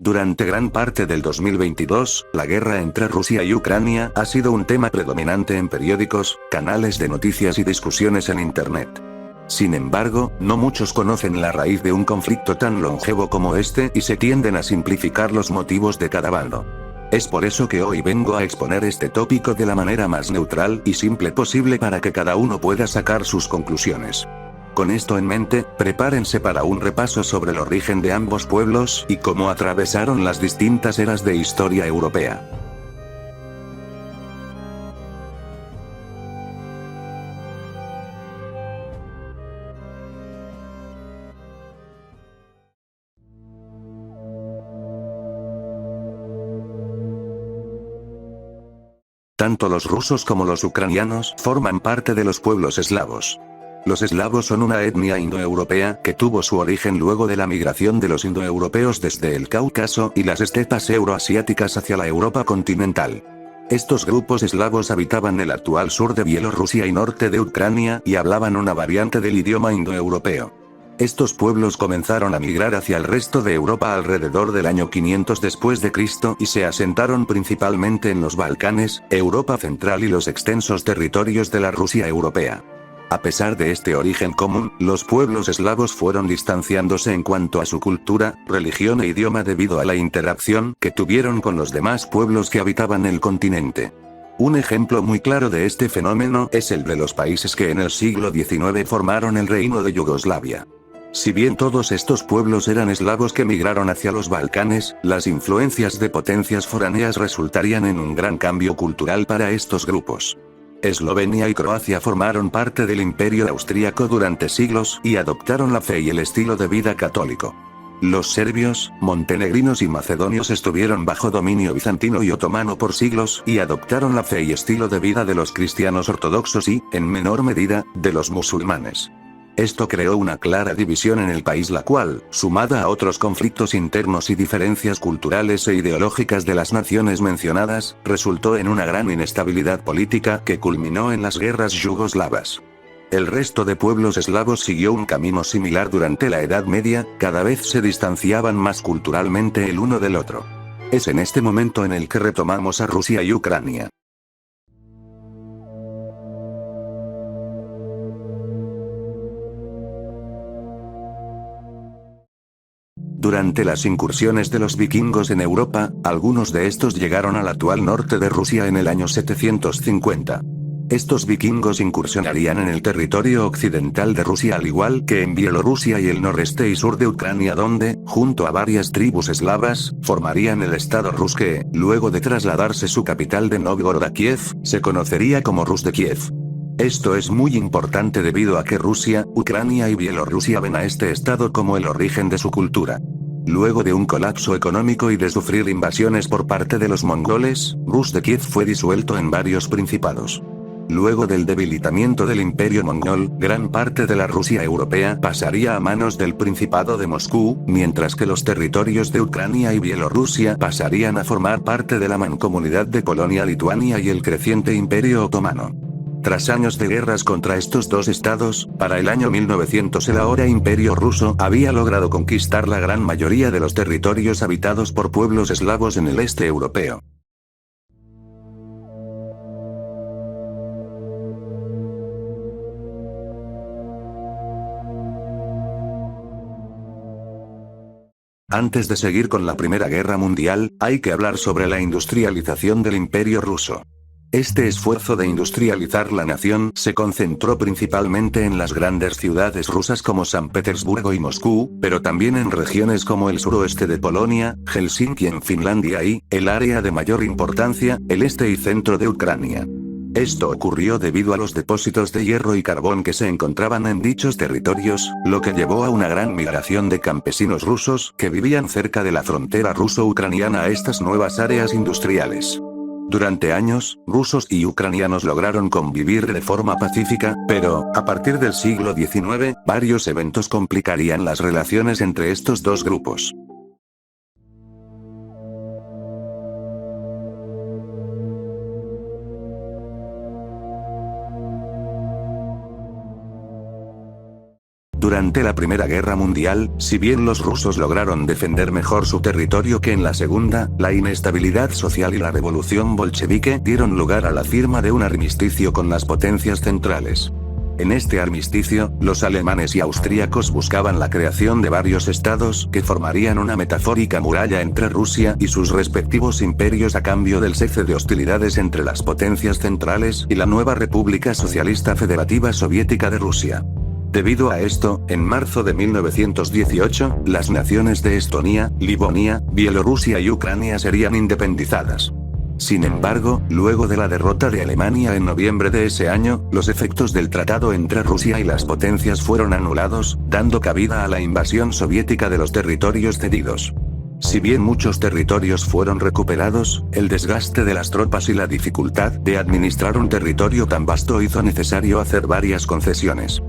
Durante gran parte del 2022, la guerra entre Rusia y Ucrania ha sido un tema predominante en periódicos, canales de noticias y discusiones en Internet. Sin embargo, no muchos conocen la raíz de un conflicto tan longevo como este y se tienden a simplificar los motivos de cada bando. Es por eso que hoy vengo a exponer este tópico de la manera más neutral y simple posible para que cada uno pueda sacar sus conclusiones. Con esto en mente, prepárense para un repaso sobre el origen de ambos pueblos y cómo atravesaron las distintas eras de historia europea. Tanto los rusos como los ucranianos forman parte de los pueblos eslavos. Los eslavos son una etnia indoeuropea que tuvo su origen luego de la migración de los indoeuropeos desde el Cáucaso y las estepas euroasiáticas hacia la Europa continental. Estos grupos eslavos habitaban el actual sur de Bielorrusia y norte de Ucrania y hablaban una variante del idioma indoeuropeo. Estos pueblos comenzaron a migrar hacia el resto de Europa alrededor del año 500 después de Cristo y se asentaron principalmente en los Balcanes, Europa central y los extensos territorios de la Rusia europea. A pesar de este origen común, los pueblos eslavos fueron distanciándose en cuanto a su cultura, religión e idioma debido a la interacción que tuvieron con los demás pueblos que habitaban el continente. Un ejemplo muy claro de este fenómeno es el de los países que en el siglo XIX formaron el Reino de Yugoslavia. Si bien todos estos pueblos eran eslavos que migraron hacia los Balcanes, las influencias de potencias foráneas resultarían en un gran cambio cultural para estos grupos. Eslovenia y Croacia formaron parte del Imperio Austríaco durante siglos y adoptaron la fe y el estilo de vida católico. Los serbios, montenegrinos y macedonios estuvieron bajo dominio bizantino y otomano por siglos y adoptaron la fe y estilo de vida de los cristianos ortodoxos y, en menor medida, de los musulmanes. Esto creó una clara división en el país, la cual, sumada a otros conflictos internos y diferencias culturales e ideológicas de las naciones mencionadas, resultó en una gran inestabilidad política que culminó en las guerras yugoslavas. El resto de pueblos eslavos siguió un camino similar durante la Edad Media, cada vez se distanciaban más culturalmente el uno del otro. Es en este momento en el que retomamos a Rusia y Ucrania. Durante las incursiones de los vikingos en Europa, algunos de estos llegaron al actual norte de Rusia en el año 750. Estos vikingos incursionarían en el territorio occidental de Rusia al igual que en Bielorrusia y el noreste y sur de Ucrania donde, junto a varias tribus eslavas, formarían el estado Rus que, luego de trasladarse su capital de Novgorod a Kiev, se conocería como Rus de Kiev. Esto es muy importante debido a que Rusia, Ucrania y Bielorrusia ven a este estado como el origen de su cultura. Luego de un colapso económico y de sufrir invasiones por parte de los mongoles, Rus de Kiev fue disuelto en varios principados. Luego del debilitamiento del Imperio mongol, gran parte de la Rusia europea pasaría a manos del Principado de Moscú, mientras que los territorios de Ucrania y Bielorrusia pasarían a formar parte de la mancomunidad de Polonia-Lituania y el creciente Imperio otomano. Tras años de guerras contra estos dos estados, para el año 1900 el ahora Imperio ruso había logrado conquistar la gran mayoría de los territorios habitados por pueblos eslavos en el este europeo. Antes de seguir con la Primera Guerra Mundial, hay que hablar sobre la industrialización del Imperio ruso. Este esfuerzo de industrializar la nación se concentró principalmente en las grandes ciudades rusas como San Petersburgo y Moscú, pero también en regiones como el suroeste de Polonia, Helsinki en Finlandia y, el área de mayor importancia, el este y centro de Ucrania. Esto ocurrió debido a los depósitos de hierro y carbón que se encontraban en dichos territorios, lo que llevó a una gran migración de campesinos rusos que vivían cerca de la frontera ruso-ucraniana a estas nuevas áreas industriales. Durante años, rusos y ucranianos lograron convivir de forma pacífica, pero, a partir del siglo XIX, varios eventos complicarían las relaciones entre estos dos grupos. Durante la Primera Guerra Mundial, si bien los rusos lograron defender mejor su territorio que en la Segunda, la inestabilidad social y la revolución bolchevique dieron lugar a la firma de un armisticio con las potencias centrales. En este armisticio, los alemanes y austríacos buscaban la creación de varios estados que formarían una metafórica muralla entre Rusia y sus respectivos imperios a cambio del cese de hostilidades entre las potencias centrales y la nueva República Socialista Federativa Soviética de Rusia. Debido a esto, en marzo de 1918, las naciones de Estonia, Livonia, Bielorrusia y Ucrania serían independizadas. Sin embargo, luego de la derrota de Alemania en noviembre de ese año, los efectos del tratado entre Rusia y las potencias fueron anulados, dando cabida a la invasión soviética de los territorios cedidos. Si bien muchos territorios fueron recuperados, el desgaste de las tropas y la dificultad de administrar un territorio tan vasto hizo necesario hacer varias concesiones.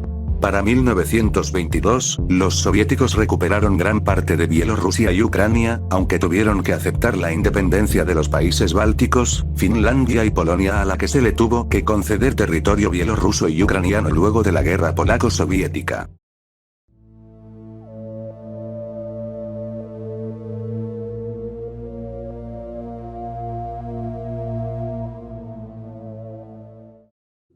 Para 1922, los soviéticos recuperaron gran parte de Bielorrusia y Ucrania, aunque tuvieron que aceptar la independencia de los países bálticos, Finlandia y Polonia, a la que se le tuvo que conceder territorio bielorruso y ucraniano luego de la guerra polaco-soviética.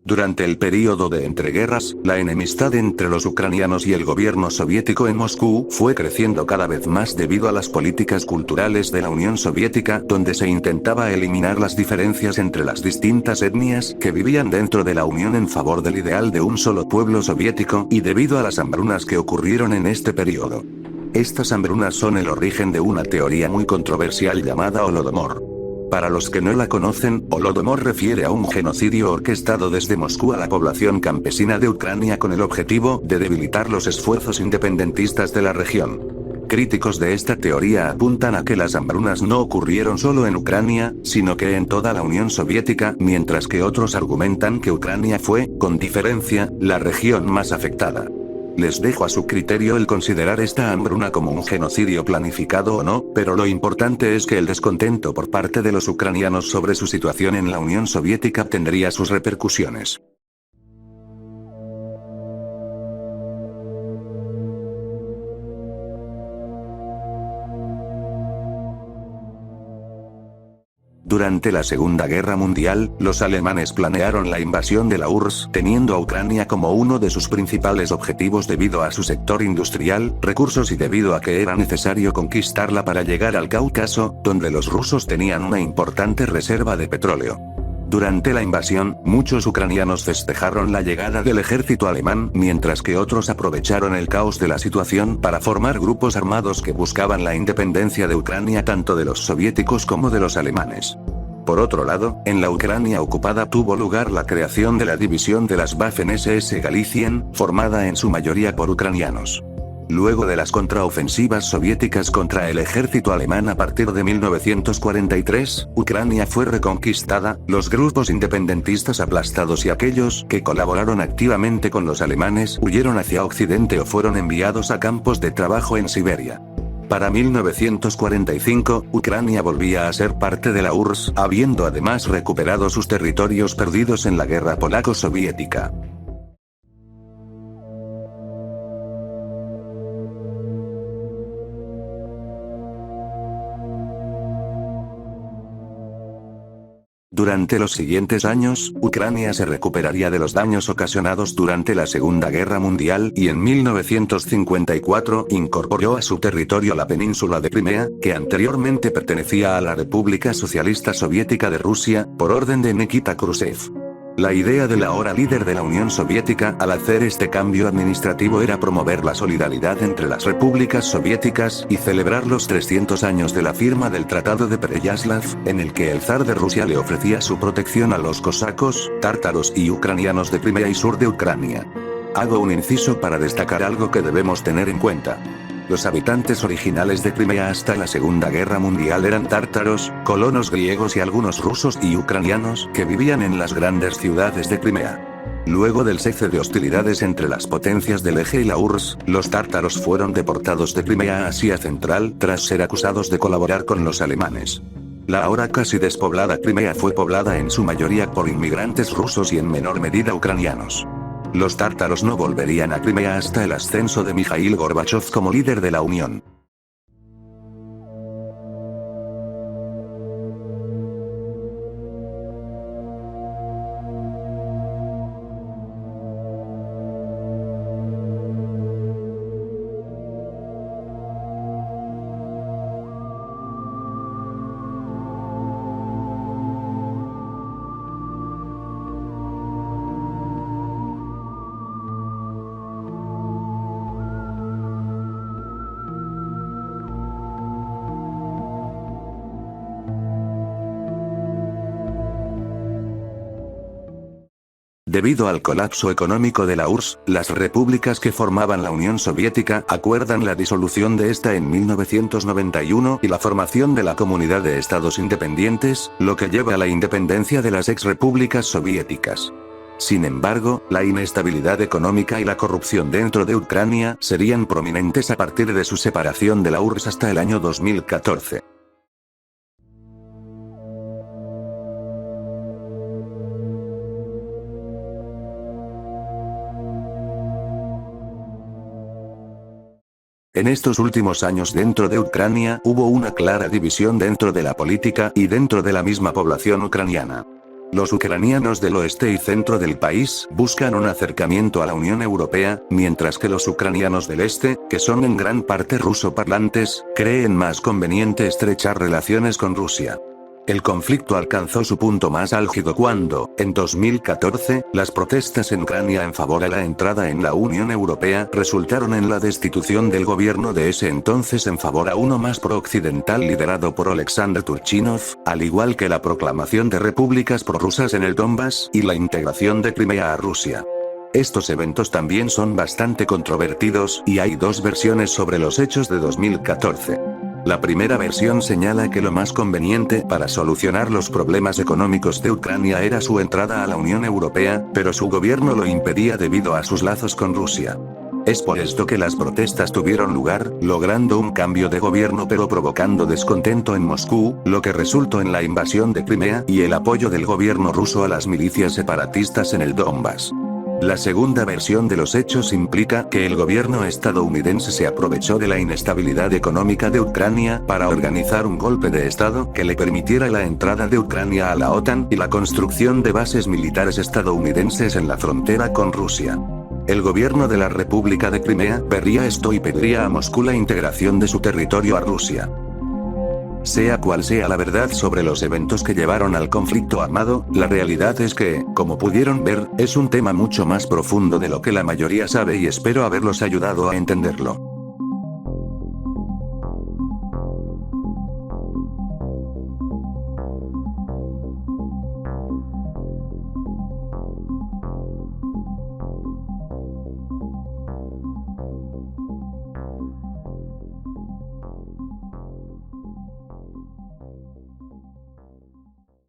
Durante el período de entreguerras, la enemistad entre los ucranianos y el gobierno soviético en Moscú fue creciendo cada vez más debido a las políticas culturales de la Unión Soviética, donde se intentaba eliminar las diferencias entre las distintas etnias que vivían dentro de la Unión en favor del ideal de un solo pueblo soviético, y debido a las hambrunas que ocurrieron en este periodo. Estas hambrunas son el origen de una teoría muy controversial llamada Holodomor. Para los que no la conocen, Holodomor refiere a un genocidio orquestado desde Moscú a la población campesina de Ucrania con el objetivo de debilitar los esfuerzos independentistas de la región. Críticos de esta teoría apuntan a que las hambrunas no ocurrieron solo en Ucrania, sino que en toda la Unión Soviética, mientras que otros argumentan que Ucrania fue, con diferencia, la región más afectada. Les dejo a su criterio el considerar esta hambruna como un genocidio planificado o no, pero lo importante es que el descontento por parte de los ucranianos sobre su situación en la Unión Soviética tendría sus repercusiones. Durante la Segunda Guerra Mundial, los alemanes planearon la invasión de la URSS, teniendo a Ucrania como uno de sus principales objetivos debido a su sector industrial, recursos y debido a que era necesario conquistarla para llegar al Cáucaso, donde los rusos tenían una importante reserva de petróleo. Durante la invasión, muchos ucranianos festejaron la llegada del ejército alemán, mientras que otros aprovecharon el caos de la situación para formar grupos armados que buscaban la independencia de Ucrania tanto de los soviéticos como de los alemanes. Por otro lado, en la Ucrania ocupada tuvo lugar la creación de la división de las Waffen-SS Galicien, formada en su mayoría por ucranianos. Luego de las contraofensivas soviéticas contra el ejército alemán a partir de 1943, Ucrania fue reconquistada, los grupos independentistas aplastados y aquellos que colaboraron activamente con los alemanes huyeron hacia Occidente o fueron enviados a campos de trabajo en Siberia. Para 1945, Ucrania volvía a ser parte de la URSS, habiendo además recuperado sus territorios perdidos en la guerra polaco-soviética. Durante los siguientes años, Ucrania se recuperaría de los daños ocasionados durante la Segunda Guerra Mundial y en 1954 incorporó a su territorio la península de Crimea, que anteriormente pertenecía a la República Socialista Soviética de Rusia, por orden de Nikita Khrushchev. La idea del ahora líder de la Unión Soviética al hacer este cambio administrativo era promover la solidaridad entre las repúblicas soviéticas y celebrar los 300 años de la firma del Tratado de Pereyaslav, en el que el zar de Rusia le ofrecía su protección a los cosacos, tártaros y ucranianos de Crimea y sur de Ucrania. Hago un inciso para destacar algo que debemos tener en cuenta. Los habitantes originales de Crimea hasta la Segunda Guerra Mundial eran tártaros, colonos griegos y algunos rusos y ucranianos que vivían en las grandes ciudades de Crimea. Luego del cese de hostilidades entre las potencias del Eje y la URSS, los tártaros fueron deportados de Crimea a Asia Central tras ser acusados de colaborar con los alemanes. La ahora casi despoblada Crimea fue poblada en su mayoría por inmigrantes rusos y en menor medida ucranianos. Los tártaros no volverían a Crimea hasta el ascenso de Mikhail Gorbachov como líder de la Unión. Debido al colapso económico de la URSS, las repúblicas que formaban la Unión Soviética acuerdan la disolución de esta en 1991 y la formación de la Comunidad de Estados Independientes, lo que lleva a la independencia de las exrepúblicas soviéticas. Sin embargo, la inestabilidad económica y la corrupción dentro de Ucrania serían prominentes a partir de su separación de la URSS hasta el año 2014. En estos últimos años dentro de Ucrania hubo una clara división dentro de la política y dentro de la misma población ucraniana. Los ucranianos del oeste y centro del país buscan un acercamiento a la Unión Europea, mientras que los ucranianos del este, que son en gran parte ruso-parlantes, creen más conveniente estrechar relaciones con Rusia. El conflicto alcanzó su punto más álgido cuando, en 2014, las protestas en Ucrania en favor a la entrada en la Unión Europea resultaron en la destitución del gobierno de ese entonces en favor a uno más pro-occidental liderado por Oleksandr Turchinov, al igual que la proclamación de repúblicas prorrusas en el Donbass y la integración de Crimea a Rusia. Estos eventos también son bastante controvertidos y hay dos versiones sobre los hechos de 2014. La primera versión señala que lo más conveniente para solucionar los problemas económicos de Ucrania era su entrada a la Unión Europea, pero su gobierno lo impedía debido a sus lazos con Rusia. Es por esto que las protestas tuvieron lugar, logrando un cambio de gobierno pero provocando descontento en Moscú, lo que resultó en la invasión de Crimea y el apoyo del gobierno ruso a las milicias separatistas en el Donbass. La segunda versión de los hechos implica que el gobierno estadounidense se aprovechó de la inestabilidad económica de Ucrania para organizar un golpe de estado que le permitiera la entrada de Ucrania a la OTAN y la construcción de bases militares estadounidenses en la frontera con Rusia. El gobierno de la República de Crimea vería esto y pediría a Moscú la integración de su territorio a Rusia. Sea cual sea la verdad sobre los eventos que llevaron al conflicto armado, la realidad es que, como pudieron ver, es un tema mucho más profundo de lo que la mayoría sabe y espero haberlos ayudado a entenderlo.